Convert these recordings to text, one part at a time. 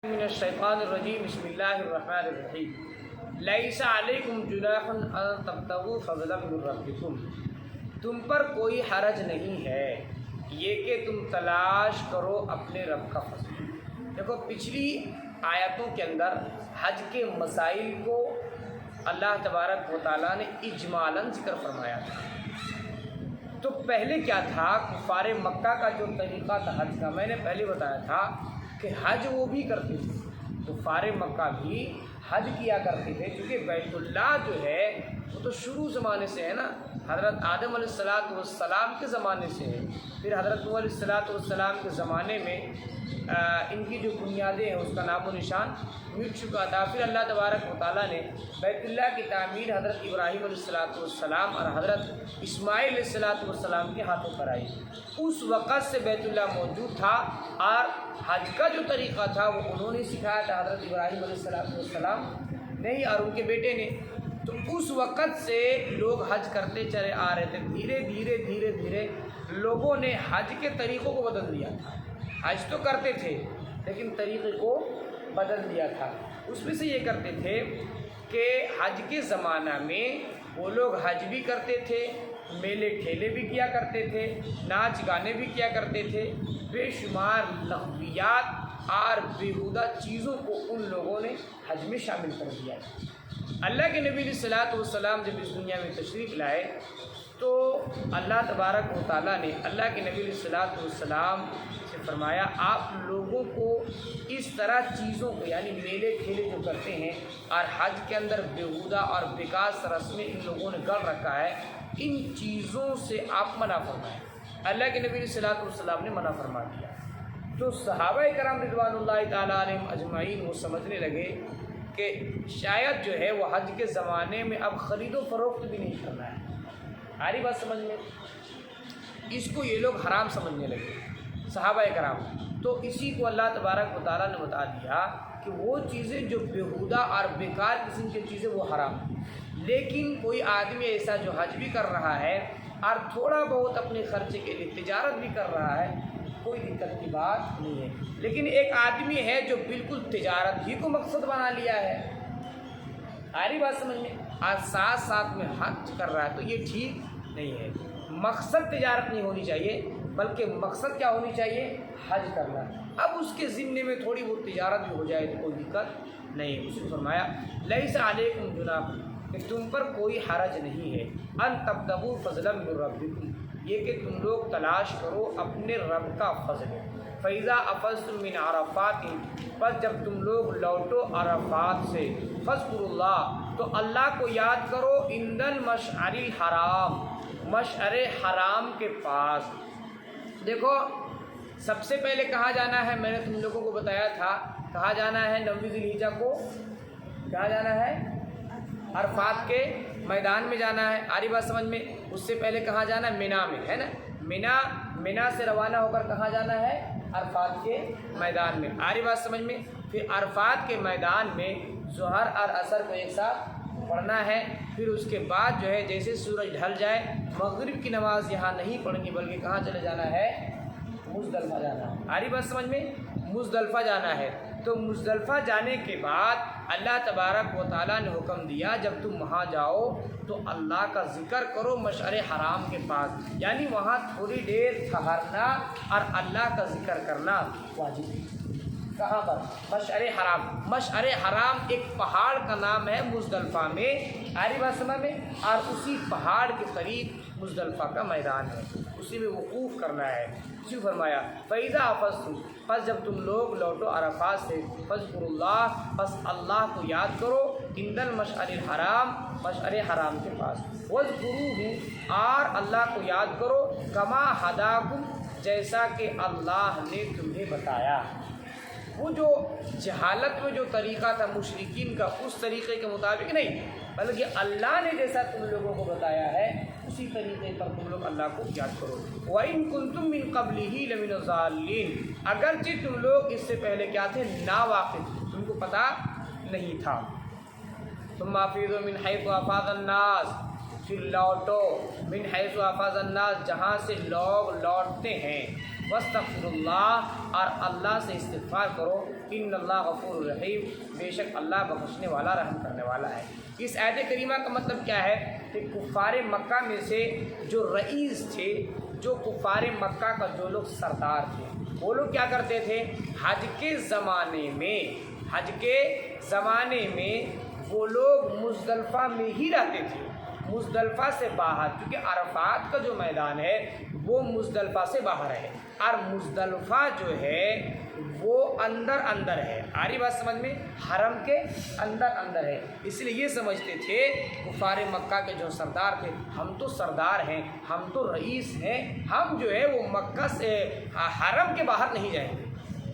من الشیطان الرجیم بسم اللہ الرحمن الرحیم لیس علیکم جناح ان تبتغوا فضلا من ربکم، تم پر کوئی حرج نہیں ہے یہ کہ تم تلاش کرو اپنے رب کا فضل۔ دیکھو پچھلی آیتوں کے اندر حج کے مسائل کو اللہ تبارک و تعالیٰ نے اجمالاً ذکر فرمایا تھا۔ تو پہلے کیا تھا، کفار مکہ کا جو طریقہ تھا حج کا، میں نے پہلے بتایا تھا کہ حج وہ بھی کرتے تھے، کفار مکہ بھی حج کیا کرتے تھے، کیونکہ بیت اللہ جو ہے وہ تو شروع زمانے سے ہے نا، حضرت آدم علیہ السلام کے زمانے سے ہے، پھر حضرت نوح علیہ السلام کے زمانے میں ان کی جو بنیادیں ہیں اس کا نام و نشان مٹ چکا تھا۔ پھر اللہ تبارک و تعالیٰ نے بیت اللہ کی تعمیر حضرت ابراہیم علیہ السلام اور حضرت اسماعیل علیہ السلام کے ہاتھوں پر آئی۔ اس وقت سے بیت اللہ موجود تھا اور حج کا جو طریقہ تھا وہ انہوں نے سکھایا تھا، حضرت ابراہیم علیہ السلام نہیں اور ان کے بیٹے نے۔ تو اس وقت سے لوگ حج کرتے چلے آ رہے تھے، دھیرے دھیرے لوگوں نے حج کے طریقوں کو بدل دیا تھا۔ حج تو کرتے تھے لیکن طریقے کو بدل دیا تھا۔ اس میں سے یہ کرتے تھے کہ حج کے زمانہ میں وہ لوگ حج بھی کرتے تھے، میلے ٹھیلے بھی کیا کرتے تھے، ناچ گانے بھی کیا کرتے تھے، بے شمار لغویات اور بیہودہ چیزوں کو ان لوگوں نے حج میں شامل کر دیا۔ اللہ کے نبی علیہ السلام جب اس دنیا میں تشریف لائے تو اللہ تبارک و تعالیٰ نے اللہ کے نبی علیہ السلام سے فرمایا، آپ لوگوں کو اس طرح چیزوں کو یعنی میلے ٹھیلے جو کرتے ہیں اور حج کے اندر بیہودہ اور بیکار رسمیں ان لوگوں نے گڑھ رکھا ہے، ان چیزوں سے آپ منع فرمائیں۔ اللہ کے نبی علیہ السلام نے منع فرما دیا۔ تو صحابہ کرام رضوان اللہ تعالیٰ علیہم اجمعین وہ سمجھنے لگے کہ شاید جو ہے وہ حج کے زمانے میں اب خرید و فروخت بھی نہیں کرنا ہے۔ آری بات سمجھ میں؟ اس کو یہ لوگ حرام سمجھنے لگے صحابہ کرام۔ تو اسی کو اللہ تبارک و تعالیٰ نے بتا دیا کہ وہ چیزیں جو بیہودہ اور بیکار قسم کی چیزیں وہ حرام ہیں، لیکن کوئی آدمی ایسا جو حج بھی کر رہا ہے اور تھوڑا بہت اپنے خرچے کے لیے تجارت بھی کر رہا ہے، کوئی دقت کی بات نہیں ہے۔ لیکن ایک آدمی ہے جو بالکل تجارت ہی کو مقصد بنا لیا ہے، آری بات سمجھ میں، آج ساتھ میں حج کر رہا ہے، تو یہ ٹھیک نہیں ہے۔ مقصد تجارت نہیں ہونی چاہیے بلکہ مقصد کیا ہونی چاہیے، حج کرنا۔ اب اس کے ذمے میں تھوڑی بہت تجارت بھی ہو جائے تو کوئی دقت نہیں ہے۔ اس نے فرمایا لیس علیکم جناح، کہ تم پر کوئی حرج نہیں ہے، ان تبتغوا فضلا من ربکم، یہ کہ تم لوگ تلاش کرو اپنے رب کا فضل۔ فَإِذَا أَفَضْتُم مِّنْ عَرَفَاتٍ، پس جب تم لوگ لوٹو عرفات سے، فاذکروا اللہ، تو اللہ کو یاد کرو، عند المشعر الحرام، مشعر حرام کے پاس۔ دیکھو سب سے پہلے کہاں جانا ہے، میں نے تم لوگوں کو بتایا تھا کہاں جانا ہے، 9 ذی الحجہ کو کہاں جانا ہے، عرفات کے میدان میں جانا ہے، آری بات سمجھ میں۔ اس سے پہلے کہاں جانا ہے، مینا میں، ہے نا، مینا سے روانہ ہو کر کہاں جانا ہے، عرفات کے میدان میں، آری بات سمجھ میں۔ پھر عرفات کے میدان میں ظہر اور عصر کو ایک ساتھ پڑھنا ہے، پھر اس کے بعد جو ہے جیسے سورج ڈھل جائے مغرب کی نماز یہاں نہیں پڑھنی بلکہ کہاں چلے جانا ہے، مزدلفہ جانا ہے، آری بات سمجھ میں، مزدلفہ جانا ہے۔ تو مزدلفہ جانے کے بعد اللہ تبارک و تعالیٰ نے حکم دیا جب تم وہاں جاؤ تو اللہ کا ذکر کرو مشعر حرام کے پاس، یعنی وہاں تھوڑی دیر ٹھہرنا اور اللہ کا ذکر کرنا واجب ہے۔ کہاں پر، مشعر حرام۔ مشعر حرام ایک پہاڑ کا نام ہے مزدلفہ میں، آری بات سمجھ میں، اور اسی پہاڑ کے قریب مزدلفہ کا میدان ہے، اسی میں وقوف کرنا ہے۔ اسی فرمایا فَإِذَا أَفَضْتُم، پس جب تم لوگ لوٹو عرفات سے، فاذکروا اللہ، پس اللہ کو یاد کرو، عند المشعر الحرام، مشعر حرام کے پاس، وَاذْكُرُوهُ، اور اللہ کو یاد کرو، كَمَا هَدَاكُمْ، جیسا کہ اللہ نے تمہیں بتایا۔ وہ جو جہالت میں جو طریقہ تھا مشرکین کا، اس طریقے کے مطابق نہیں بلکہ اللہ نے جیسا تم لوگوں کو بتایا ہے اسی طریقے پر تم لوگ اللہ کو یاد کرو۔ وَإِن كُنتُم مِّن قَبْلِهِ لَمِنَ الضَّالِّينَ، اگرچہ تم لوگ اس سے پہلے کیا تھے، ناواقف، تم کو پتہ نہیں تھا۔ ثُمَّ أَفِيضُوا مِنْ حَيْثُ أَفَاضَ النَّاسُ، پھر لوٹو، من حیث افاض الناس، جہاں سے لوگ لوٹتے ہیں، واستغفر اللہ، اور اللہ سے استغفار کرو، ان اللہ غفور رحیم، بے شک اللہ بخشنے والا رحم کرنے والا ہے۔ اس آیت کریمہ کا مطلب کیا ہے کہ کفار مکہ میں سے جو رئیس تھے، جو کفار مکہ کا جو لوگ سردار تھے، وہ لوگ کیا کرتے تھے، حج کے زمانے میں وہ لوگ مزدلفہ میں ہی رہتے تھے، مزدلفہ سے باہر، کیونکہ عرفات کا جو میدان ہے وہ مزدلفہ سے باہر ہے، اور مزدلفہ جو ہے وہ اندر ہے، آری بات سمجھ میں، حرم کے اندر ہے، اس لیے یہ سمجھتے تھے کفار مکہ کے جو سردار تھے، ہم تو سردار ہیں، ہم تو رئیس ہیں، ہم جو ہے وہ مکہ سے حرم کے باہر نہیں جائیں گے،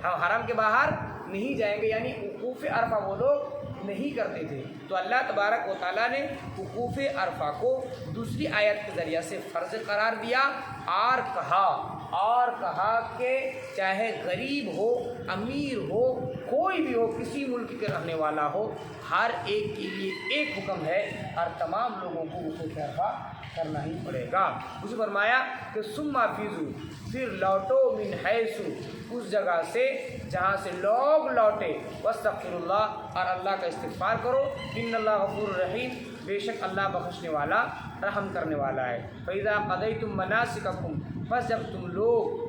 ہم حرم کے باہر نہیں جائیں گے، یعنی وقوف عرفہ وہ لوگ نہیں کرتے تھے۔ تو اللہ تبارک و تعالیٰ نے وقوف عرفہ کو دوسری آیت کے ذریعہ سے فرض قرار دیا، اور کہا کہ چاہے غریب ہو، امیر ہو، کوئی بھی ہو، کسی ملک کے رہنے والا ہو، ہر ایک کے لیے ایک حکم ہے، اور تمام لوگوں کو وقوف عرفہ کرنا ہی پڑے گا۔ اسے فرمایا کہ ثم افیضوا، پھر لوٹو، من حیث، اس جگہ سے جہاں سے لوگ لوٹے، واستغفر اللہ، اور اللہ کا استغفار کرو، ان اللہ غفور رحیم، بے شک اللہ بخشنے والا رحم کرنے والا ہے۔ فَإِذَا قَضَيْتُم مَّنَاسِكَكُم، بس جب تم لوگ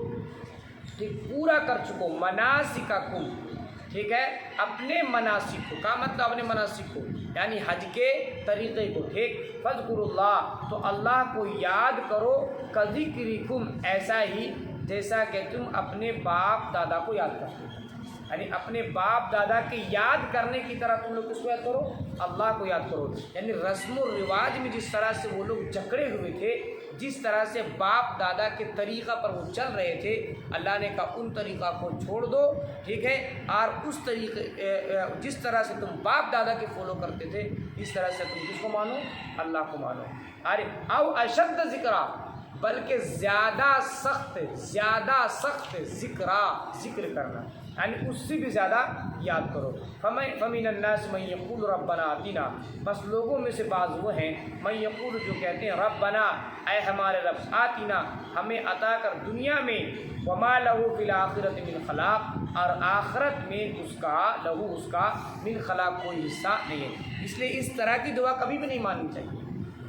پورا کر چکو، مناسککم، ٹھیک ہے، اپنے مناسک کو، کا مطلب اپنے مناسک کو، یعنی حج کے طریقے کو، ٹھیک، فاذکروا اللہ، تو اللہ کو یاد کرو، کذکرکم، ایسا ہی جیسا کہ تم اپنے باپ دادا کو یاد کرتے ہو، یعنی اپنے باپ دادا کے یاد کرنے کی طرح تم لوگ کس کو یاد کرو، اللہ کو یاد کرو، یعنی رسم و رواج میں جس طرح سے وہ لوگ جکڑے ہوئے تھے، جس طرح سے باپ دادا کے طریقہ پر وہ چل رہے تھے، اللہ نے کہا ان طریقہ کو چھوڑ دو، ٹھیک ہے، اور اس طریقے جس طرح سے تم باپ دادا کے فالو کرتے تھے، اس طرح سے تم کس کو مانو، اللہ کو مانو، ارے او اشد ذکرہ، بلکہ زیادہ سخت ذکر کرنا، یعنی اس سے بھی زیادہ یاد کرو۔ فَمِنَ النَّاسِ مَن يَقُولُ رَبَّنَا آتِنَا، بس لوگوں میں سے بعض وہ ہیں، من یقول، جو کہتے ہیں، ربنا، اے ہمارے رب، آتینا، ہمیں عطا کر دنیا میں، وما لہو فی الآخرۃ من خلاق، اور آخرت میں اس کا من خلاق کوئی حصہ نہیں ہے۔ اس لیے اس طرح کی دعا کبھی بھی نہیں ماننی چاہیے۔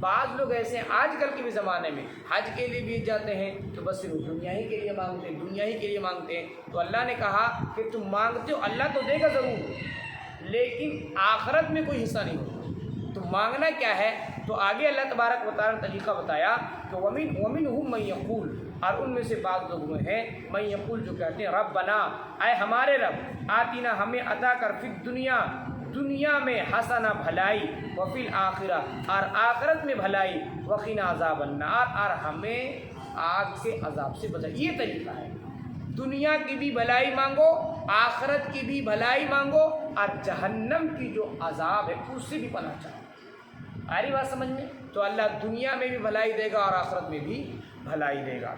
بعض لوگ ایسے ہیں آج کل کے بھی زمانے میں، حج کے لیے بھی جاتے ہیں تو بس صرف دنیا ہی کے لیے مانگتے ہیں، تو اللہ نے کہا کہ تم مانگتے ہو، اللہ تو دے گا ضرور، لیکن آخرت میں کوئی حصہ نہیں ہوگا، تو مانگنا کیا ہے، تو آگے اللہ تبارک و تعالیٰ نے طریقہ بتایا کہ وَمِنْهُم مَن یقول، اور ان میں سے بعض لوگ وہ ہیں، من یقول، جو کہتے ہیں، ربنا، اے ہمارے رب، آتینا، ہمیں عطا کر، فی دنیا میں حسنہ، بھلائی، وفی الآخرہ، اور آخرت میں بھلائی، وقنا عذاب النار، اور ہمیں آگ کے عذاب سے بچا۔ یہ طریقہ ہے، دنیا کی بھی بھلائی مانگو، آخرت کی بھی بھلائی مانگو، اور جہنم کی جو عذاب ہے اس سے بھی پناہ چاہو۔ آ رہی بات سمجھ میں؟ تو اللہ دنیا میں بھی بھلائی دے گا اور آخرت میں بھی بھلائی دے گا۔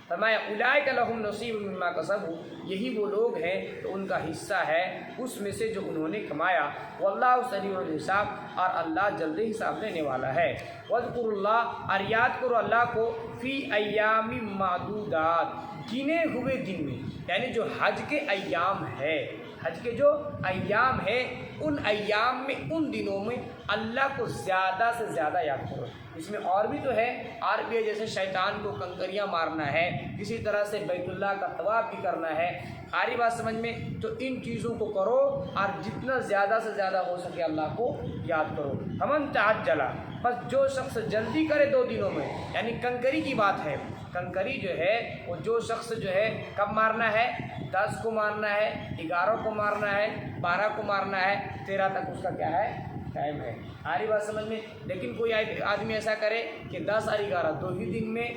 فرمایا اولئک لہم نصیب مما کسبوا، یہی وہ لوگ ہیں تو ان کا حصہ ہے اس میں سے جو انہوں نے کمایا، واللہ سریع الحساب، اور اللہ جلد حساب لینے والا ہے۔ واذکروا اللہ، اور یاد کرو اللہ کو، فی ایام معدودات، گنے ہوئے دن میں، یعنی جو حج کے ایام ہے، حج کے جو ایام ہے، ان ایام میں، ان دنوں میں اللہ کو زیادہ سے زیادہ یاد کرو۔ اس میں اور بھی تو ہے، جیسے شیطان کو کنکریاں مارنا ہے، اسی طرح سے بیت اللہ کا طواف بھی کرنا ہے، آری بات سمجھ میں؟ تو ان چیزوں کو کرو، اور جتنا زیادہ سے زیادہ ہو سکے اللہ کو یاد کرو۔ فمن تعجل، بس جو شخص جلدی کرے 2 دنوں میں، یعنی کنکری کی بات ہے، کنکری جو ہے وہ جو شخص جو ہے کب مارنا ہے، 10 کو مارنا ہے، 11 کو مارنا ہے، 12 کو مارنا ہے، 13 تک اس کا کیا ہے، ٹائم ہے۔ آری بات سمجھ میں؟ لیکن کوئی آدمی ایسا کرے کہ 10 اور 11 2 ہی دن میں،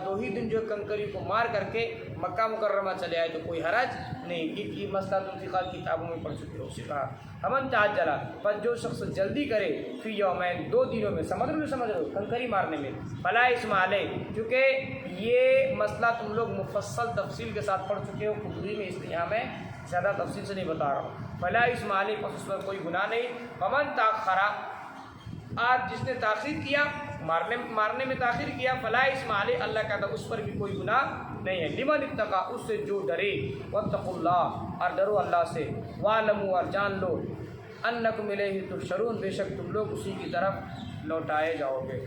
2 ہی دن جو کنکری کو مار کر کے مکہ مکرمہ چلے آئے تو کوئی حرج نہیں، یہ مسئلہ تم فقہ کی کتابوں میں پڑھ چکے ہو۔ اس سے کہا فمن تعجل، بس جو شخص جلدی کرے، فی یومین، 2 دنوں میں، سمجھ رہے ہو کنکری مارنے میں، فلا اثم علیہ، کیونکہ یہ مسئلہ تم لوگ مفصل تفصیل کے ساتھ پڑھ چکے ہو خطبی میں، اس لیے یہاں میں زیادہ تفصیل سے نہیں بتا رہا ہوں۔ فلا اثم علیہ، پس اس پر کوئی گناہ نہیں۔ فمن تاخر، اور جس نے تاخیر کیا مارنے میں تاخیر کیا فلا اسم علیہ اللہ کہتا اس پر بھی کوئی گناہ نہیں ہے. لمن اتقا اس سے جو ڈرے واتقوا اللہ اور ڈرو اللہ سے واعلموا اور جان لو انکم الیہ تحشرون بے شک تم لوگ اسی کی طرف لوٹائے جاؤ گے.